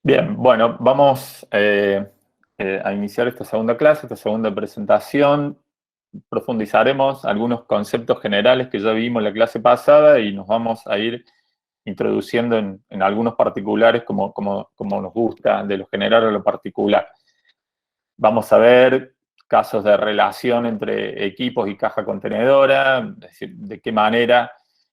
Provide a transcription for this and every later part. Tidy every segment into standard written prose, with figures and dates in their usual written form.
Bien, bueno, vamos a iniciar esta segunda clase, esta segunda presentación. Profundizaremos algunos conceptos generales que ya vimos en la clase pasada y nos vamos a ir introduciendo en algunos particulares como nos gusta, de lo general a lo particular. Vamos a ver casos de relación entre equipos y caja contenedora, es decir, de qué manera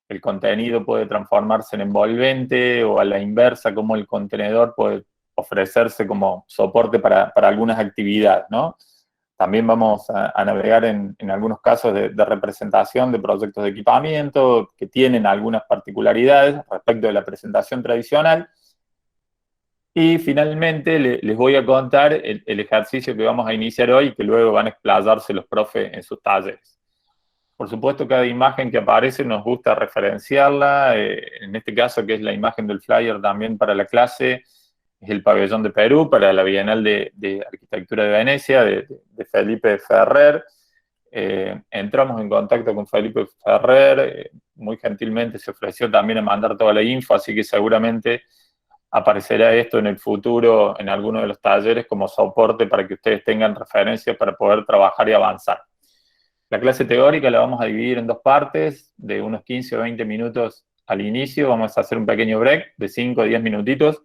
el contenido puede transformarse en envolvente o a la inversa, cómo el contenedor puede ofrecerse como soporte para algunas actividades, ¿no? También vamos a navegar en algunos casos de representación de proyectos de equipamiento que tienen algunas particularidades respecto de la presentación tradicional. Y finalmente les voy a contar el ejercicio que vamos a iniciar hoy y que luego van a explayarse los profes en sus talleres. Por supuesto, cada imagen que aparece nos gusta referenciarla. En este caso, que es la imagen del flyer también para la clase, es el pabellón de Perú para la Bienal de Arquitectura de Venecia, de Felipe Ferrer. Entramos en contacto con Felipe Ferrer, muy gentilmente se ofreció también a mandar toda la info, así que seguramente aparecerá esto en el futuro en alguno de los talleres como soporte para que ustedes tengan referencias para poder trabajar y avanzar. La clase teórica la vamos a dividir en dos partes, de unos 15 o 20 minutos al inicio. Vamos a hacer un pequeño break de 5 o 10 minutitos,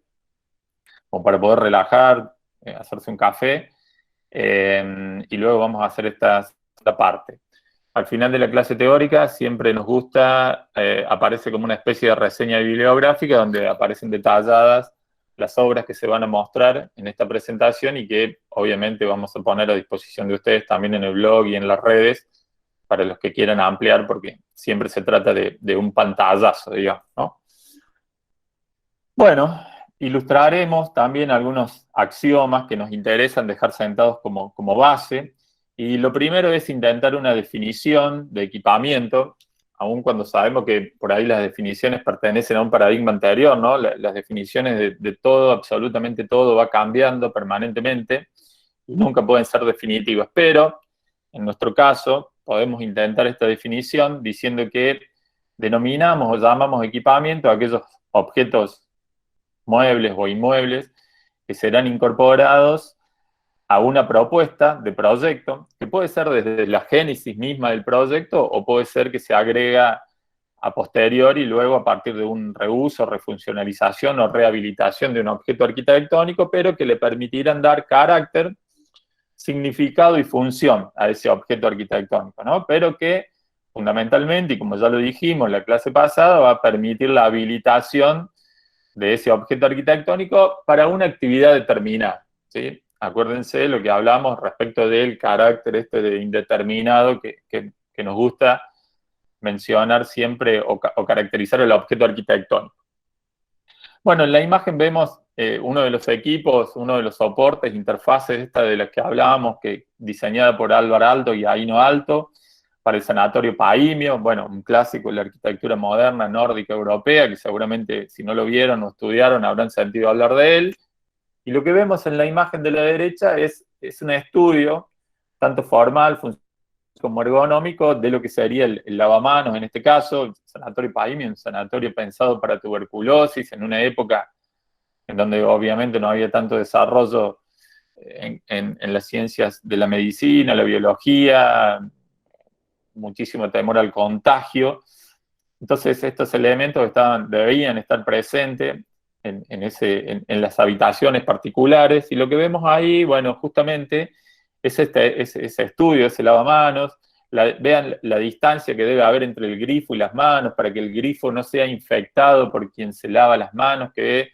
como para poder relajar, hacerse un café, y luego vamos a hacer esta parte. Al final de la clase teórica siempre nos gusta, aparece como una especie de reseña bibliográfica donde aparecen detalladas las obras que se van a mostrar en esta presentación y que obviamente vamos a poner a disposición de ustedes también en el blog y en las redes para los que quieran ampliar, porque siempre se trata de un pantallazo, digamos, ¿no? Bueno, ilustraremos también algunos axiomas que nos interesan dejar sentados como base. Y lo primero es intentar una definición de equipamiento, aun cuando sabemos que por ahí las definiciones pertenecen a un paradigma anterior, ¿no? Las definiciones de todo, absolutamente todo, va cambiando permanentemente y nunca pueden ser definitivas. Pero, en nuestro caso, podemos intentar esta definición diciendo que denominamos o llamamos equipamiento a aquellos objetos muebles o inmuebles que serán incorporados a una propuesta de proyecto, que puede ser desde la génesis misma del proyecto o puede ser que se agrega a posteriori y luego a partir de un reuso, refuncionalización o rehabilitación de un objeto arquitectónico, pero que le permitirán dar carácter, significado y función a ese objeto arquitectónico, ¿no? Pero que fundamentalmente, y como ya lo dijimos en la clase pasada, va a permitir la habilitación de ese objeto arquitectónico para una actividad determinada, ¿sí? Acuérdense lo que hablamos respecto del carácter de indeterminado que nos gusta mencionar siempre o caracterizar el objeto arquitectónico. Bueno, en la imagen vemos uno de los equipos, uno de los soportes, interfaces, esta de las que hablábamos, que diseñada por Álvaro Alto y Aino Alto, para el Sanatorio Paimio, bueno, un clásico de la arquitectura moderna, nórdica, europea, que seguramente si no lo vieron o estudiaron habrán sentido hablar de él. Y lo que vemos en la imagen de la derecha es un estudio, tanto formal, como ergonómico, de lo que sería el lavamanos en este caso, el Sanatorio Paimio, un sanatorio pensado para tuberculosis en una época en donde obviamente no había tanto desarrollo en las ciencias de la medicina, la biología, muchísimo temor al contagio. Entonces estos elementos debían estar presentes en las habitaciones particulares, y lo que vemos ahí, bueno, justamente es ese estudio, ese lavamanos. Vean la distancia que debe haber entre el grifo y las manos para que el grifo no sea infectado por quien se lava las manos, que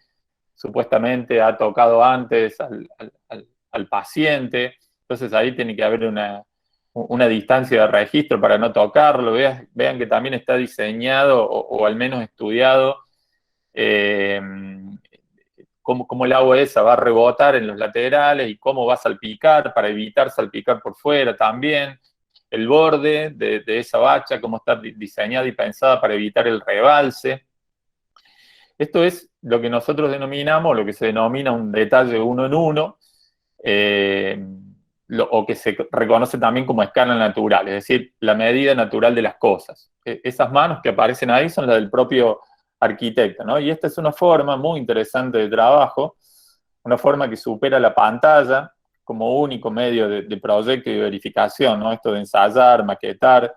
supuestamente ha tocado antes al paciente. Entonces ahí tiene que haber una distancia de registro para no tocarlo. Vean que también está diseñado o al menos estudiado cómo el agua esa va a rebotar en los laterales y cómo va a salpicar para evitar salpicar por fuera también. El borde de esa bacha, cómo está diseñada y pensada para evitar el rebalse. Esto es lo que nosotros denominamos, lo que se denomina un detalle uno en uno, o que se reconoce también como escala natural, es decir, la medida natural de las cosas. Esas manos que aparecen ahí son las del propio arquitecto, ¿no? Y esta es una forma muy interesante de trabajo, una forma que supera la pantalla como único medio de proyecto y de verificación, ¿no? Esto de ensayar, maquetar,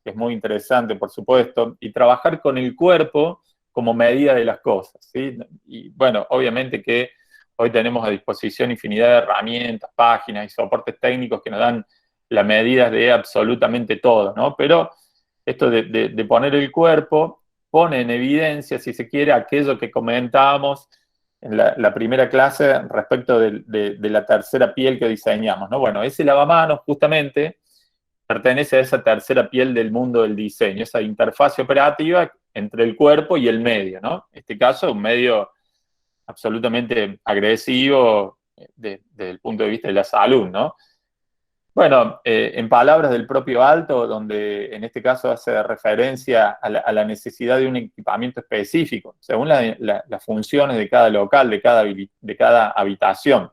que es muy interesante, por supuesto, y trabajar con el cuerpo como medida de las cosas, ¿sí? Y bueno, obviamente que hoy tenemos a disposición infinidad de herramientas, páginas y soportes técnicos que nos dan las medidas de absolutamente todo, ¿no? Pero esto de poner el cuerpo pone en evidencia, si se quiere, aquello que comentábamos en la primera clase respecto de la tercera piel que diseñamos, ¿no? Bueno, ese lavamanos justamente pertenece a esa tercera piel del mundo del diseño, esa interfaz operativa entre el cuerpo y el medio, ¿no? En este caso, un medio absolutamente agresivo desde el punto de vista de la salud, ¿no? Bueno, en palabras del propio Alto, donde en este caso hace referencia a la necesidad de un equipamiento específico, según las funciones de cada local, de cada habitación.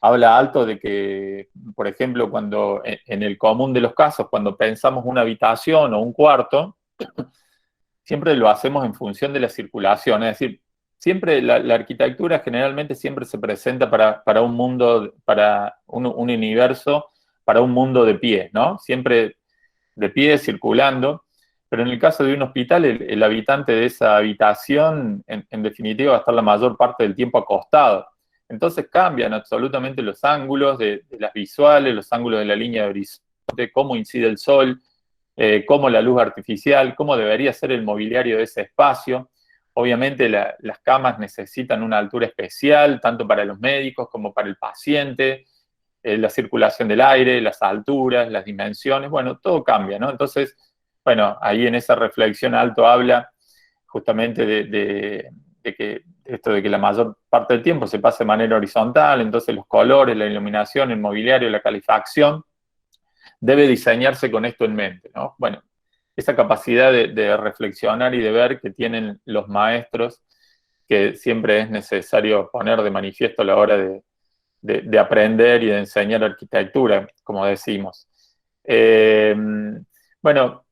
Habla Alto de que, por ejemplo, cuando en el común de los casos, cuando pensamos una habitación o un cuarto, siempre lo hacemos en función de la circulación, es decir, siempre la arquitectura generalmente siempre se presenta para un mundo, para un universo, para un mundo de pie, ¿no? Siempre de pie, circulando, pero en el caso de un hospital, el habitante de esa habitación, en definitiva, va a estar la mayor parte del tiempo acostado. Entonces cambian absolutamente los ángulos de las visuales, los ángulos de la línea de horizonte, cómo incide el sol, cómo la luz artificial, cómo debería ser el mobiliario de ese espacio. Obviamente las camas necesitan una altura especial, tanto para los médicos como para el paciente, la circulación del aire, las alturas, las dimensiones, bueno, todo cambia, ¿no? Entonces, bueno, ahí en esa reflexión Alto habla justamente de que esto de que la mayor parte del tiempo se pasa de manera horizontal, entonces los colores, la iluminación, el mobiliario, la calefacción, debe diseñarse con esto en mente, ¿no? Bueno, esa capacidad de reflexionar y de ver que tienen los maestros, que siempre es necesario poner de manifiesto a la hora de aprender y de enseñar arquitectura, como decimos. Eh, bueno,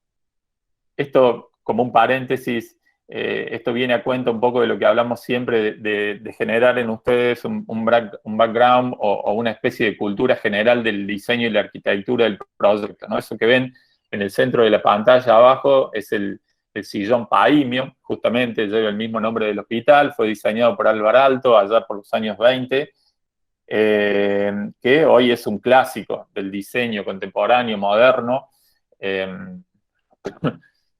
esto como un paréntesis, esto viene a cuenta un poco de lo que hablamos siempre de generar en ustedes un background o una especie de cultura general del diseño y la arquitectura del proyecto, ¿no? Eso que ven en el centro de la pantalla abajo es el sillón Paimio, justamente lleva el mismo nombre del hospital, fue diseñado por Álvar Alto allá por los años 20, que hoy es un clásico del diseño contemporáneo, moderno.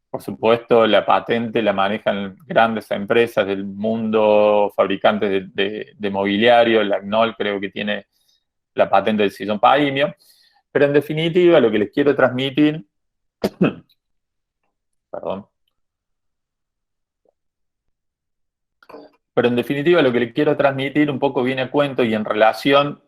Por supuesto, la patente la manejan grandes empresas del mundo, fabricantes de mobiliario, la ACNOL creo que tiene la patente del sillón Paimio, pero en definitiva lo que les quiero transmitir, perdón, pero en definitiva lo que les quiero transmitir un poco viene a cuento y en relación,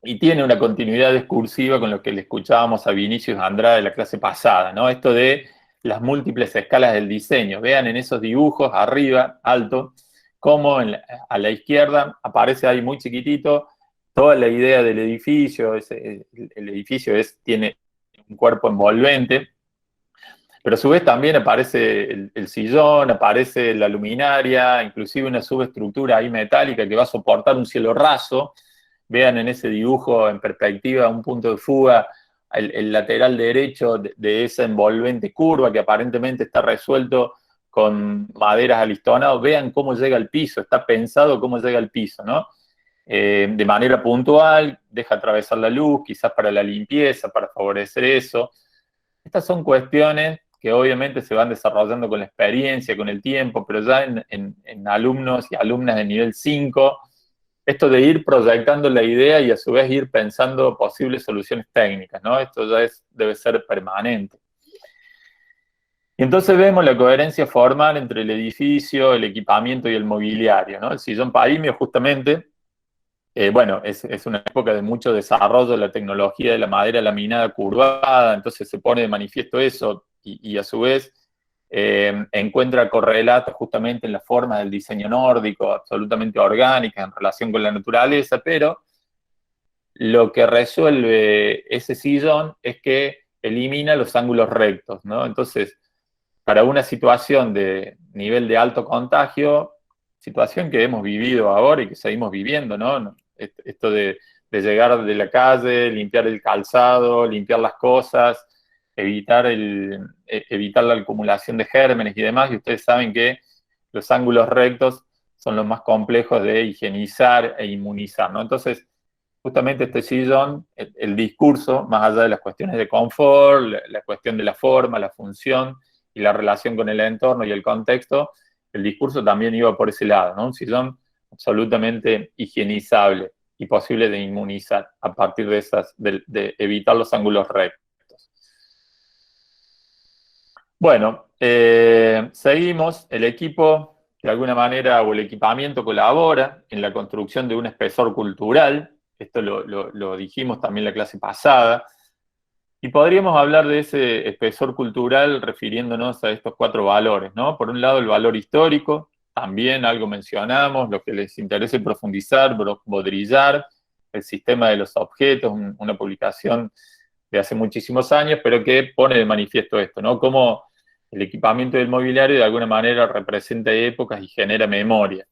y tiene una continuidad discursiva con lo que le escuchábamos a Vinicius Andrade en la clase pasada, ¿no? Esto de las múltiples escalas del diseño. Vean en esos dibujos, arriba, alto, cómo a la izquierda aparece ahí muy chiquitito toda la idea del edificio. El edificio tiene un cuerpo envolvente, pero a su vez también aparece el sillón, aparece la luminaria, inclusive una subestructura ahí metálica que va a soportar un cielo raso. Vean en ese dibujo en perspectiva un punto de fuga, el lateral derecho de esa envolvente curva que aparentemente está resuelto con maderas alistonadas. Vean cómo llega al piso, está pensado cómo llega al piso, ¿no? De manera puntual, deja atravesar la luz, quizás para la limpieza, para favorecer eso. Estas son cuestiones que obviamente se van desarrollando con la experiencia, con el tiempo, pero ya en alumnos y alumnas de nivel 5, esto de ir proyectando la idea y a su vez ir pensando posibles soluciones técnicas, ¿no? Esto ya debe ser permanente. Y entonces vemos la coherencia formal entre el edificio, el equipamiento y el mobiliario, ¿no? El sillón Paimio justamente, bueno, es una época de mucho desarrollo de la tecnología de la madera laminada curvada, entonces se pone de manifiesto eso y a su vez encuentra correlatos justamente en la forma del diseño nórdico, absolutamente orgánica en relación con la naturaleza, pero lo que resuelve ese sillón es que elimina los ángulos rectos, ¿no? Entonces, para una situación de nivel de alto contagio, situación que hemos vivido ahora y que seguimos viviendo, ¿no? Esto de llegar de la calle, limpiar el calzado, limpiar las cosas, evitar la acumulación de gérmenes y demás, y ustedes saben que los ángulos rectos son los más complejos de higienizar e inmunizar, ¿no? Entonces, justamente este sillón, el discurso, más allá de las cuestiones de confort, la cuestión de la forma, la función y la relación con el entorno y el contexto, el discurso también iba por ese lado, ¿no? Un sillón absolutamente higienizable y posible de inmunizar a partir de evitar los ángulos rectos. Bueno, seguimos. El equipo, de alguna manera, o el equipamiento colabora en la construcción de un espesor cultural. Esto lo dijimos también en la clase pasada. Y podríamos hablar de ese espesor cultural refiriéndonos a estos 4 valores, ¿no? Por un lado, el valor histórico, también algo mencionamos, lo que les interese profundizar, Baudrillard, el sistema de los objetos, una publicación de hace muchísimos años, pero que pone de manifiesto esto, ¿no? Cómo el equipamiento del mobiliario de alguna manera representa épocas y genera memoria.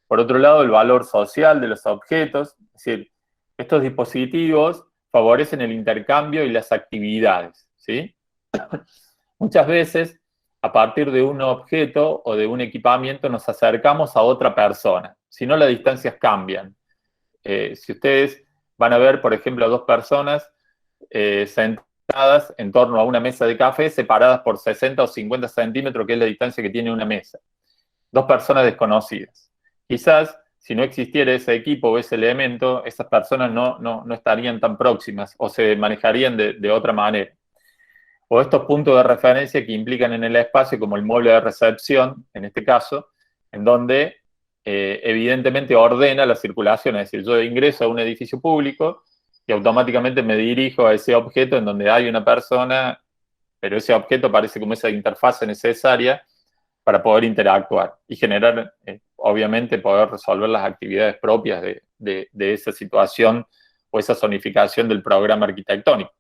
Por otro lado, el valor social de los objetos, es decir, estos dispositivos favorecen el intercambio y las actividades, ¿sí? Muchas veces, a partir de un objeto o de un equipamiento, nos acercamos a otra persona, si no las distancias cambian. Si ustedes van a ver, por ejemplo, a 2 personas sentadas en torno a una mesa de café, separadas por 60 o 50 centímetros, que es la distancia que tiene una mesa. 2 personas desconocidas. Quizás, si no existiera ese equipo o ese elemento, esas personas no estarían tan próximas o se manejarían de otra manera. O estos puntos de referencia que implican en el espacio, como el mueble de recepción, en este caso, en donde evidentemente ordena la circulación. Es decir, yo ingreso a un edificio público y automáticamente me dirijo a ese objeto en donde hay una persona, pero ese objeto parece como esa interfase necesaria para poder interactuar y generar, obviamente, poder resolver las actividades propias de esa situación o esa zonificación del programa arquitectónico.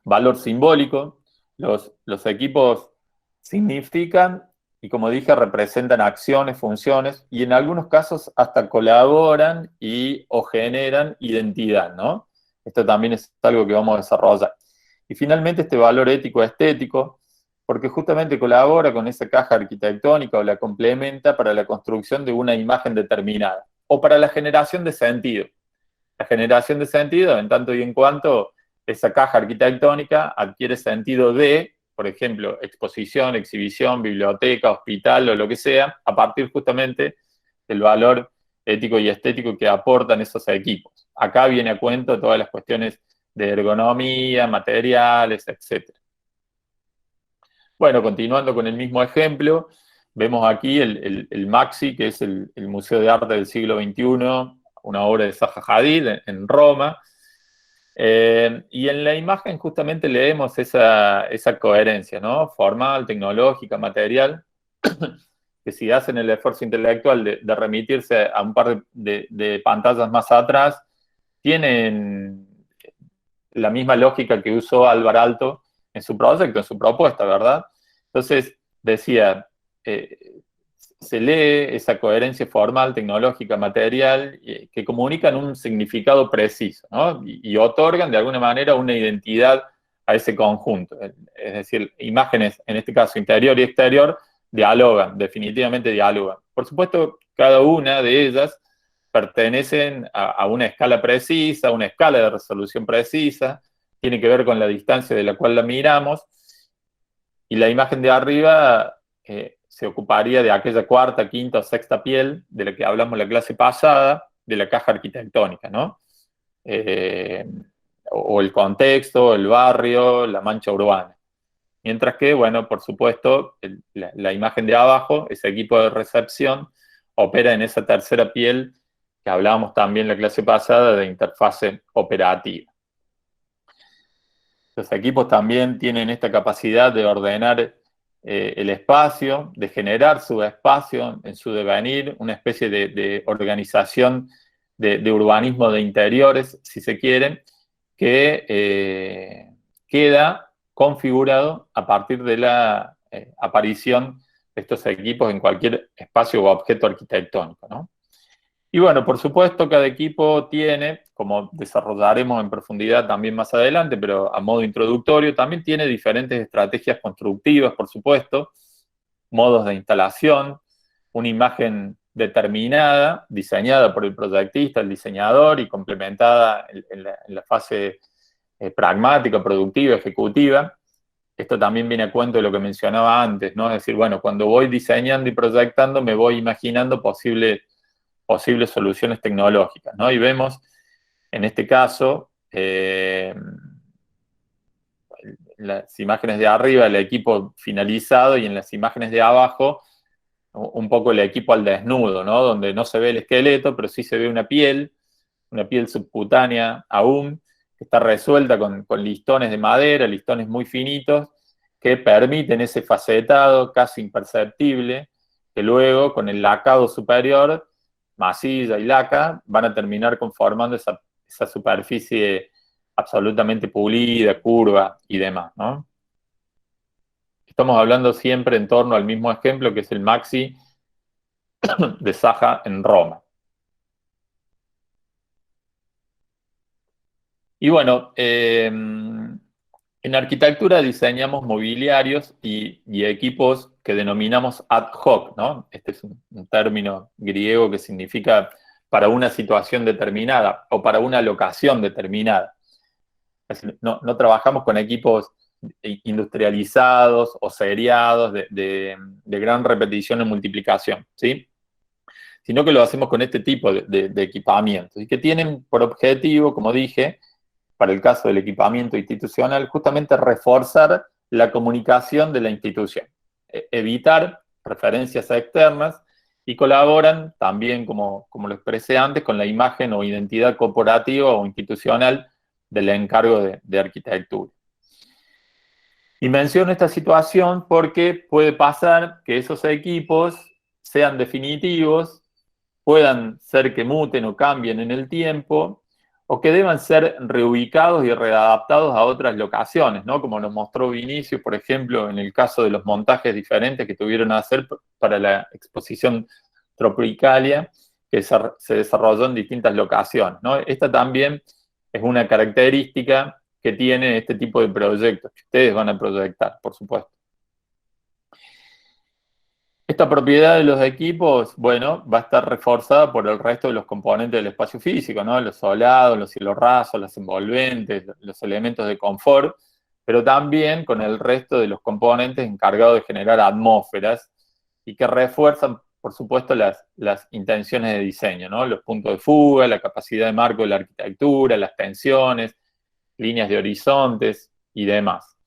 Valor simbólico. Los equipos significan y, como dije, representan acciones, funciones y en algunos casos hasta colaboran o generan identidad, ¿no? Esto también es algo que vamos a desarrollar. Y finalmente este valor ético-estético, porque justamente colabora con esa caja arquitectónica o la complementa para la construcción de una imagen determinada o para la generación de sentido. La generación de sentido en tanto y en cuanto esa caja arquitectónica adquiere sentido de, por ejemplo, exposición, exhibición, biblioteca, hospital o lo que sea, a partir justamente del valor ético y estético que aportan esos equipos. Acá viene a cuento todas las cuestiones de ergonomía, materiales, etc. Bueno, continuando con el mismo ejemplo, vemos aquí el Maxi, que es el Museo de Arte del siglo XXI, una obra de Zaha Hadid en Roma. Y en la imagen justamente leemos esa coherencia, ¿no? Formal, tecnológica, material, que si hacen el esfuerzo intelectual de remitirse a un par de pantallas más atrás, tienen la misma lógica que usó Álvar Aalto en su proyecto, en su propuesta, ¿verdad? Entonces, decía, se lee esa coherencia formal, tecnológica, material, que comunican un significado preciso, ¿no? Y otorgan de alguna manera una identidad a ese conjunto. Es decir, imágenes, en este caso interior y exterior, dialogan, definitivamente dialogan. Por supuesto, cada una de ellas pertenecen a una escala precisa, a una escala de resolución precisa, tiene que ver con la distancia de la cual la miramos, y la imagen de arriba se ocuparía de aquella cuarta, quinta o sexta piel de la que hablamos en la clase pasada, de la caja arquitectónica, ¿no? O el contexto, el barrio, la mancha urbana. Mientras que, bueno, por supuesto, la imagen de abajo, ese equipo de recepción, opera en esa tercera piel que hablábamos también en la clase pasada de interfase operativa. Los equipos también tienen esta capacidad de ordenar el espacio, de generar su espacio en su devenir, una especie de organización de urbanismo de interiores, si se quiere, que queda configurado a partir de la aparición estos equipos en cualquier espacio o objeto arquitectónico, ¿no? Y bueno, por supuesto, cada equipo tiene, como desarrollaremos en profundidad también más adelante, pero a modo introductorio, también tiene diferentes estrategias constructivas, por supuesto, modos de instalación, una imagen determinada, diseñada por el proyectista, el diseñador, y complementada en la fase pragmática, productiva, ejecutiva. Esto también viene a cuento de lo que mencionaba antes, ¿no? Es decir, bueno, cuando voy diseñando y proyectando, me voy imaginando posibles soluciones tecnológicas, ¿no? Y vemos, en este caso, en las imágenes de arriba el equipo finalizado y en las imágenes de abajo un poco el equipo al desnudo, ¿no? Donde no se ve el esqueleto, pero sí se ve una piel subcutánea aún, que está resuelta con listones de madera, listones muy finitos, que permiten ese facetado casi imperceptible, que luego con el lacado superior, masilla y laca, van a terminar conformando esa superficie absolutamente pulida, curva y demás, ¿no? Estamos hablando siempre en torno al mismo ejemplo, que es el Maxi de Saja en Roma. Y bueno, en arquitectura diseñamos mobiliarios y equipos que denominamos ad hoc, ¿no? Este es un término griego que significa para una situación determinada o para una locación determinada. Es decir, no trabajamos con equipos industrializados o seriados de gran repetición y multiplicación, ¿sí? Sino que lo hacemos con este tipo de equipamientos y que tienen por objetivo, como dije, para el caso del equipamiento institucional, justamente reforzar la comunicación de la institución, evitar referencias externas y colaboran también, como lo expresé antes, con la imagen o identidad corporativa o institucional del encargo de arquitectura. Y menciono esta situación porque puede pasar que esos equipos sean definitivos, puedan ser que muten o cambien en el tiempo, o que deban ser reubicados y readaptados a otras locaciones, ¿no? Como nos mostró Vinicius, por ejemplo, en el caso de los montajes diferentes que tuvieron que hacer para la exposición Tropicalia, que se desarrolló en distintas locaciones, ¿no? Esta también es una característica que tiene este tipo de proyectos, que ustedes van a proyectar, por supuesto. Esta propiedad de los equipos, bueno, va a estar reforzada por el resto de los componentes del espacio físico, ¿no? Los solados, los cielos rasos, los envolventes, los elementos de confort, pero también con el resto de los componentes encargados de generar atmósferas y que refuerzan, por supuesto, las intenciones de diseño, ¿no? Los puntos de fuga, la capacidad de marco de la arquitectura, las tensiones, líneas de horizontes y demás,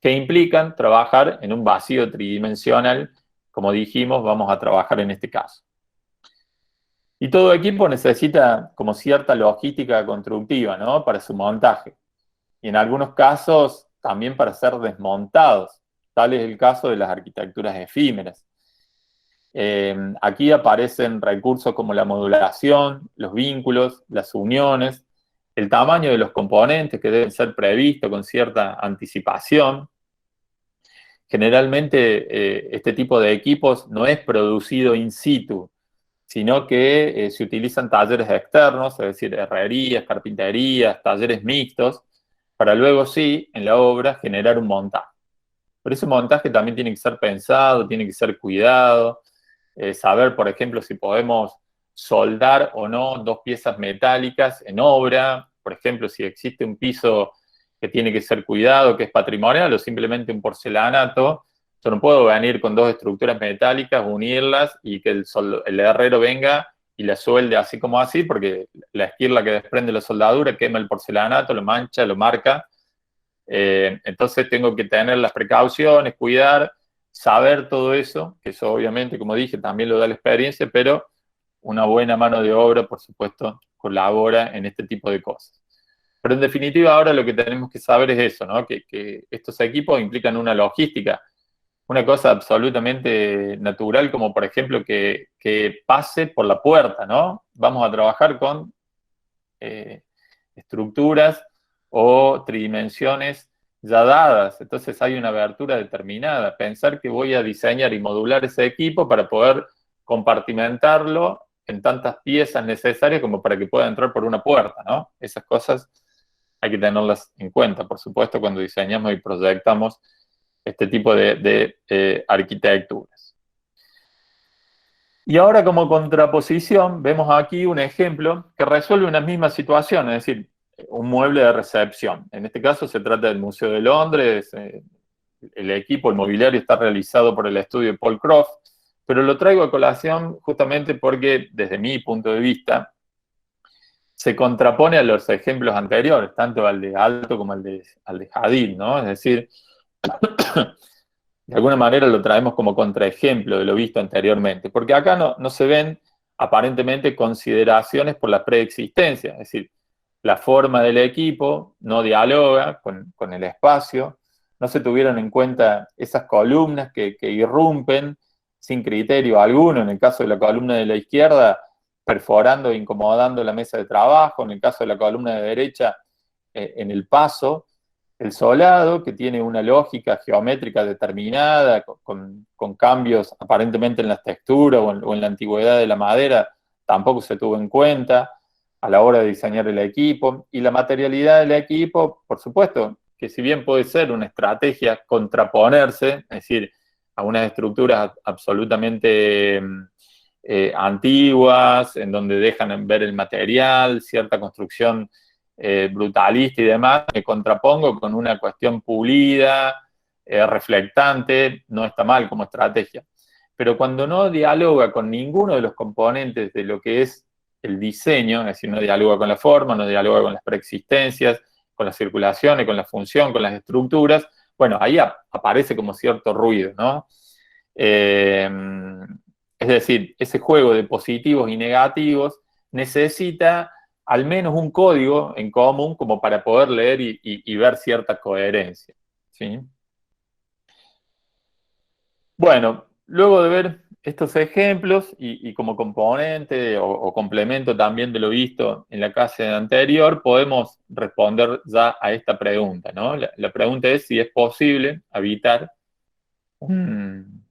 que implican trabajar en un vacío tridimensional. Como dijimos, vamos a trabajar en este caso. Y todo equipo necesita como cierta logística constructiva, ¿no? Para su montaje. Y en algunos casos también para ser desmontados. Tal es el caso de las arquitecturas efímeras. Aquí aparecen recursos como la modulación, los vínculos, las uniones, el tamaño de los componentes que deben ser previstos con cierta anticipación. Generalmente este tipo de equipos no es producido in situ, sino que se utilizan talleres externos, es decir, herrerías, carpinterías, talleres mixtos, para luego sí, en la obra, generar un montaje. Pero ese montaje también tiene que ser pensado, tiene que ser cuidado, saber, por ejemplo, si podemos soldar o no dos piezas metálicas en obra, por ejemplo, si existe un piso que tiene que ser cuidado, que es patrimonial, o simplemente un porcelanato. Yo no puedo venir con dos estructuras metálicas, unirlas y que el herrero venga y la suelde así como así, porque la esquirla que desprende la soldadura quema el porcelanato, lo mancha, lo marca. Entonces tengo que tener las precauciones, cuidar, saber todo eso, que eso obviamente, como dije, también lo da la experiencia, pero una buena mano de obra, por supuesto, colabora en este tipo de cosas. Pero en definitiva ahora lo que tenemos que saber es eso, ¿no? Que estos equipos implican una logística, una cosa absolutamente natural, como por ejemplo que pase por la puerta, ¿no? Vamos a trabajar con estructuras o tridimensiones ya dadas, entonces hay una abertura determinada. Pensar que voy a diseñar y modular ese equipo para poder compartimentarlo en tantas piezas necesarias como para que pueda entrar por una puerta, ¿no? Esas cosas hay que tenerlas en cuenta, por supuesto, cuando diseñamos y proyectamos este tipo de arquitecturas. Y ahora, como contraposición, vemos aquí un ejemplo que resuelve una misma situación, es decir, un mueble de recepción. En este caso se trata del Museo de Londres, el equipo, el mobiliario está realizado por el estudio de Paul Croft, pero lo traigo a colación justamente porque, desde mi punto de vista, se contrapone a los ejemplos anteriores, tanto al de Aalto como al de Hadid, ¿no? Es decir, de alguna manera lo traemos como contraejemplo de lo visto anteriormente, porque acá no se ven aparentemente consideraciones por la preexistencia, es decir, la forma del equipo no dialoga con el espacio, no se tuvieron en cuenta esas columnas que irrumpen sin criterio alguno, en el caso de la columna de la izquierda, perforando e incomodando la mesa de trabajo, en el caso de la columna de derecha, en el paso, el solado, que tiene una lógica geométrica determinada, con cambios aparentemente en las texturas o en la antigüedad de la madera, tampoco se tuvo en cuenta a la hora de diseñar el equipo. Y la materialidad del equipo, por supuesto, que si bien puede ser una estrategia contraponerse, es decir, a unas estructuras absolutamente antiguas, en donde dejan ver el material, cierta construcción brutalista y demás, me contrapongo con una cuestión pulida, reflectante, no está mal como estrategia. Pero cuando no dialoga con ninguno de los componentes de lo que es el diseño, es decir, no dialoga con la forma, no dialoga con las preexistencias, con las circulaciones, con la función, con las estructuras, bueno, ahí aparece como cierto ruido, ¿no? Es decir, ese juego de positivos y negativos necesita al menos un código en común como para poder leer y ver cierta coherencia, ¿sí? Bueno, luego de ver estos ejemplos y como componente o complemento también de lo visto en la clase anterior, podemos responder ya a esta pregunta, ¿no? La pregunta es si es posible habitar un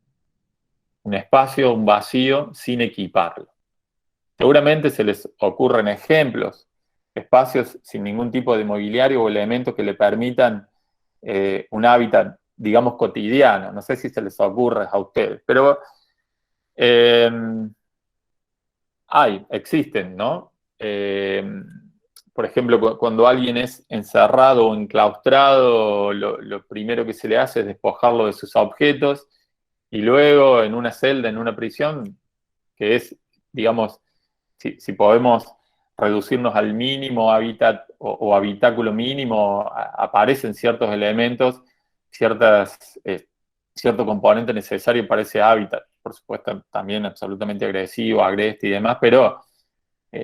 espacio, un vacío, sin equiparlo. Seguramente se les ocurren ejemplos, espacios sin ningún tipo de mobiliario o elementos que le permitan un hábitat, digamos, cotidiano. No sé si se les ocurre a ustedes, pero eh, existen, ¿no? Por ejemplo, cuando alguien es encerrado o enclaustrado, lo primero que se le hace es despojarlo de sus objetos y luego en una celda, en una prisión, que es, digamos, si podemos reducirnos al mínimo hábitat o habitáculo mínimo, aparecen ciertos elementos, cierto componente necesario para ese hábitat. Por supuesto, también absolutamente agresivo, agreste y demás, pero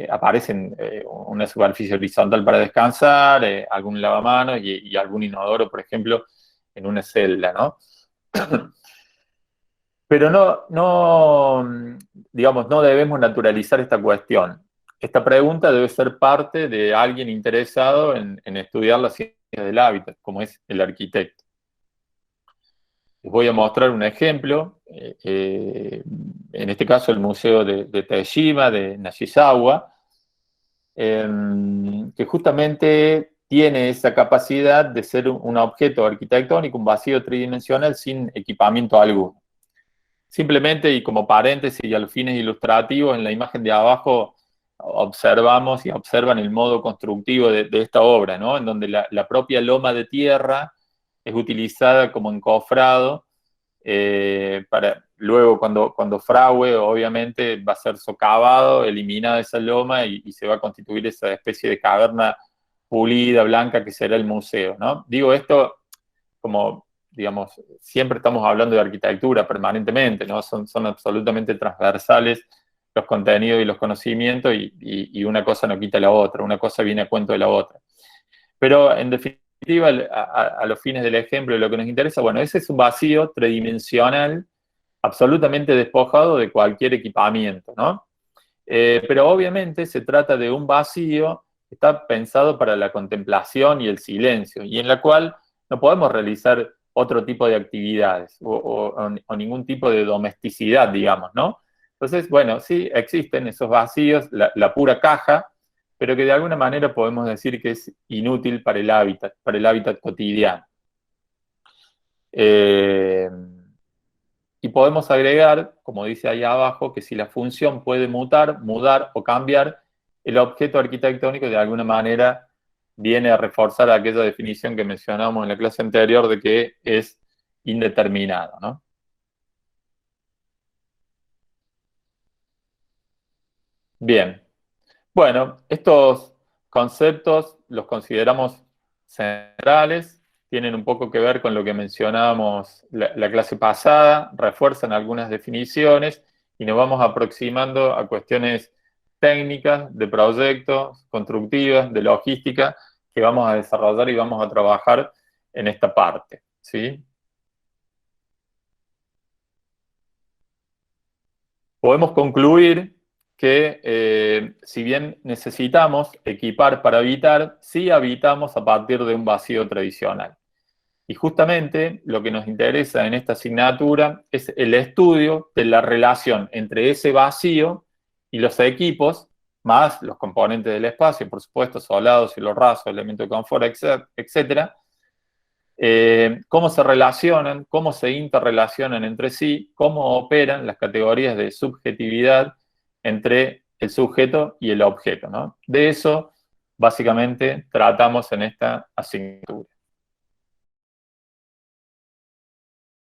aparecen una superficie horizontal para descansar, algún lavamanos y algún inodoro, por ejemplo, en una celda, ¿no? Pero digamos, no debemos naturalizar esta cuestión. Esta pregunta debe ser parte de alguien interesado en estudiar la ciencia del hábitat, como es el arquitecto. Les voy a mostrar un ejemplo, en este caso el Museo de Tejima, de Nashizawa, que justamente tiene esa capacidad de ser un objeto arquitectónico, un vacío tridimensional sin equipamiento alguno. Simplemente, y como paréntesis y a los fines ilustrativos, en la imagen de abajo observamos y observan el modo constructivo de esta obra, ¿no? En donde la propia loma de tierra es utilizada como encofrado para luego cuando fragüe, obviamente va a ser socavado, eliminada esa loma y se va a constituir esa especie de caverna pulida, blanca, que será el museo, ¿no? Digo esto como, digamos, siempre estamos hablando de arquitectura permanentemente, ¿no? Son absolutamente transversales los contenidos y los conocimientos y una cosa no quita la otra, una cosa viene a cuento de la otra. Pero en definitiva, a los fines del ejemplo, lo que nos interesa, bueno, ese es un vacío tridimensional absolutamente despojado de cualquier equipamiento, ¿no? Pero obviamente se trata de un vacío que está pensado para la contemplación y el silencio, y en la cual no podemos realizar otro tipo de actividades o ningún tipo de domesticidad, digamos, ¿no? Entonces, bueno, sí, existen esos vacíos, la pura caja, pero que de alguna manera podemos decir que es inútil para el hábitat cotidiano. Eh, y podemos agregar, como dice ahí abajo, que si la función puede mutar, mudar o cambiar, el objeto arquitectónico de alguna manera viene a reforzar aquella definición que mencionamos en la clase anterior de que es indeterminado, ¿no? Bien, bueno, estos conceptos los consideramos centrales, tienen un poco que ver con lo que mencionábamos la clase pasada, refuerzan algunas definiciones y nos vamos aproximando a cuestiones técnicas, de proyectos, constructivas, de logística, que vamos a desarrollar y vamos a trabajar en esta parte, ¿sí? Podemos concluir que si bien necesitamos equipar para habitar, sí habitamos a partir de un vacío tradicional. Y justamente lo que nos interesa en esta asignatura es el estudio de la relación entre ese vacío y los equipos, más los componentes del espacio, por supuesto, soldados, cielo raso, elementos de confort, etcétera, cómo se relacionan, cómo se interrelacionan entre sí, cómo operan las categorías de subjetividad entre el sujeto y el objeto, ¿no? De eso, básicamente, tratamos en esta asignatura.